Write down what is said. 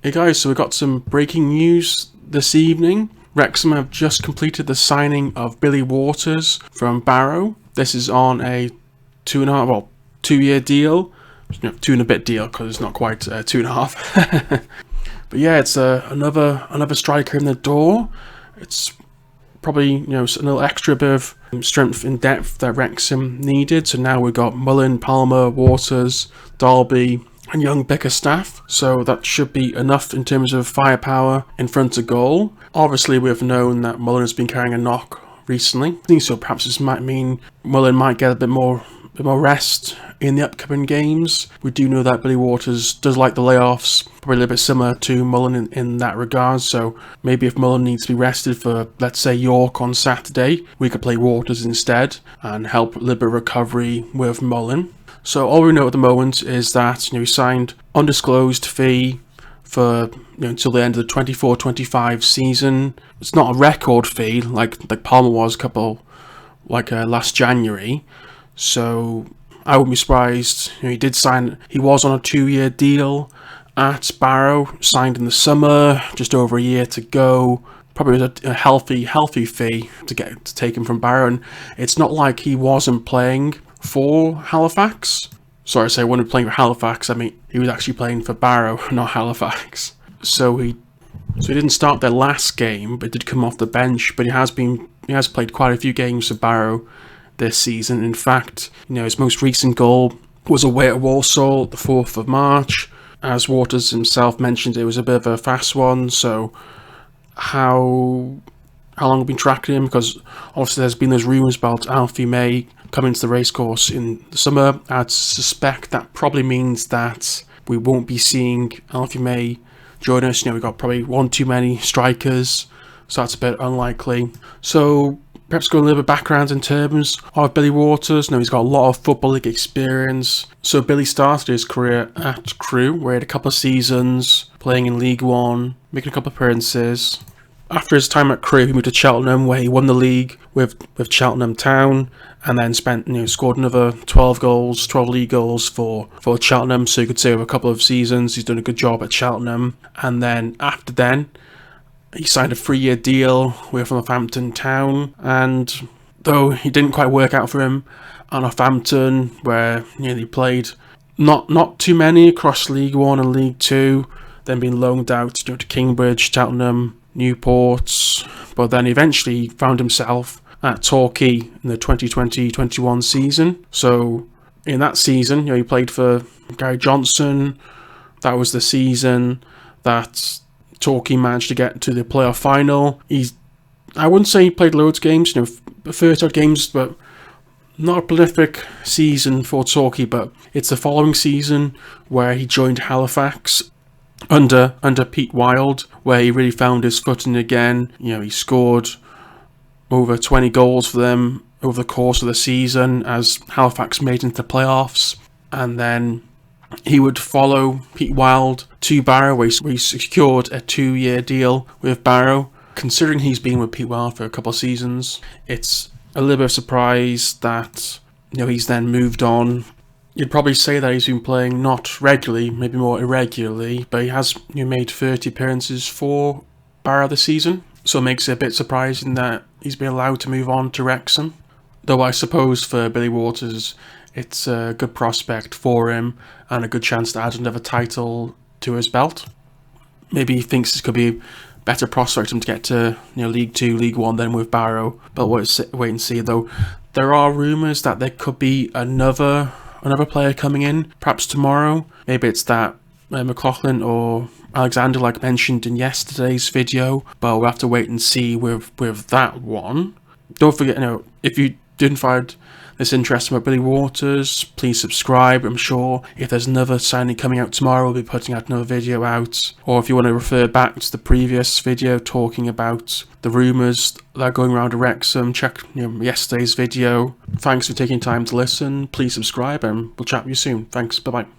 Hey guys, so we got some breaking news this evening. Wrexham have just completed the signing of Billy Waters from Barrow. This is on a 2-year deal. Two and a bit deal because it's not quite 2.5. But yeah, it's another striker in the door. It's probably a little extra bit of strength in depth that Wrexham needed. So now we've got Mullin, Palmer, Waters, Dalby, and young Bickerstaff, so that should be enough in terms of firepower in front of goal. Obviously, we've known that Mullin has been carrying a knock recently, so perhaps this might mean Mullin might get a bit more rest in the upcoming games. We do know that Billy Waters does like the layoffs, probably a little bit similar to Mullin in that regard, so maybe if Mullin needs to be rested for, let's say, York on Saturday, we could play Waters instead and help a little bit of recovery with Mullin. So all we know at the moment is that he signed undisclosed fee for until the end of the 24-25 season. It's not a record fee like Palmer was last January. So I wouldn't be surprised. He did sign. He was on a 2-year deal at Barrow, signed in the summer, just over a year to go. Probably a healthy fee to take him from Barrow, and it's not like he wasn't playing for Halifax. Sorry, I say when playing for Halifax, I mean he was actually playing for Barrow, not Halifax. So he didn't start their last game, but did come off the bench. But he has played quite a few games for Barrow this season. In fact, his most recent goal was away at Walsall, the 4th of March. As Waters himself mentioned, it was a bit of a fast one. So how long have we been tracking him? Because obviously there's been those rumours about Alfie May coming to the racecourse in the summer. I'd suspect that probably means that we won't be seeing Alfie May join us. We've got probably one too many strikers, so that's a bit unlikely. So perhaps go a little bit background in terms of Billy Waters. He's got a lot of Football League experience. So Billy started his career at Crewe, where he had a couple of seasons playing in League One, making a couple of appearances. After his time at Crewe, he moved to Cheltenham, where he won the league with Cheltenham Town, and then scored another 12 league goals for Cheltenham. So you could say over a couple of seasons, he's done a good job at Cheltenham. And then after then, he signed a 3-year deal with Northampton Town, and though he didn't quite work out for him at Northampton, where he played not too many across League One and League Two, then being loaned out to Cambridge, Cheltenham, Newport, but then eventually found himself at Torquay in the 2020-21 season. So in that season, he played for Gary Johnson. That was the season that Torquay managed to get to the playoff final. I wouldn't say he played loads of games, 30 odd games, but not a prolific season for Torquay. But it's the following season where he joined Halifax under Pete Wild, where he really found his footing again. He scored over 20 goals for them over the course of the season as Halifax made into the playoffs. And then he would follow Pete Wild to Barrow, where he secured a 2-year deal with Barrow. Considering he's been with Pete Wild for a couple of seasons, it's a little bit of a surprise that he's then moved on. You'd probably say that he's been playing not regularly, maybe more irregularly, but he has made 30 appearances for Barrow this season. So it makes it a bit surprising that he's been allowed to move on to Wrexham. Though I suppose for Billy Waters, it's a good prospect for him and a good chance to add another title to his belt. Maybe he thinks this could be a better prospect for him to get to League 2, League 1 than with Barrow. But we'll wait and see. Though there are rumours that there could be another player coming in, perhaps tomorrow. Maybe it's that McLaughlin or Alexander, like mentioned in yesterday's video, but we'll have to wait and see with that one. Don't forget, if you didn't find this interesting about Billy Waters, please subscribe. I'm sure if there's another signing coming out tomorrow, we'll be putting out another video out. Or if you want to refer back to the previous video talking about the rumours that are going around Wrexham, check yesterday's video. Thanks for taking time to listen. Please subscribe, and we'll chat with you soon. Thanks. Bye bye.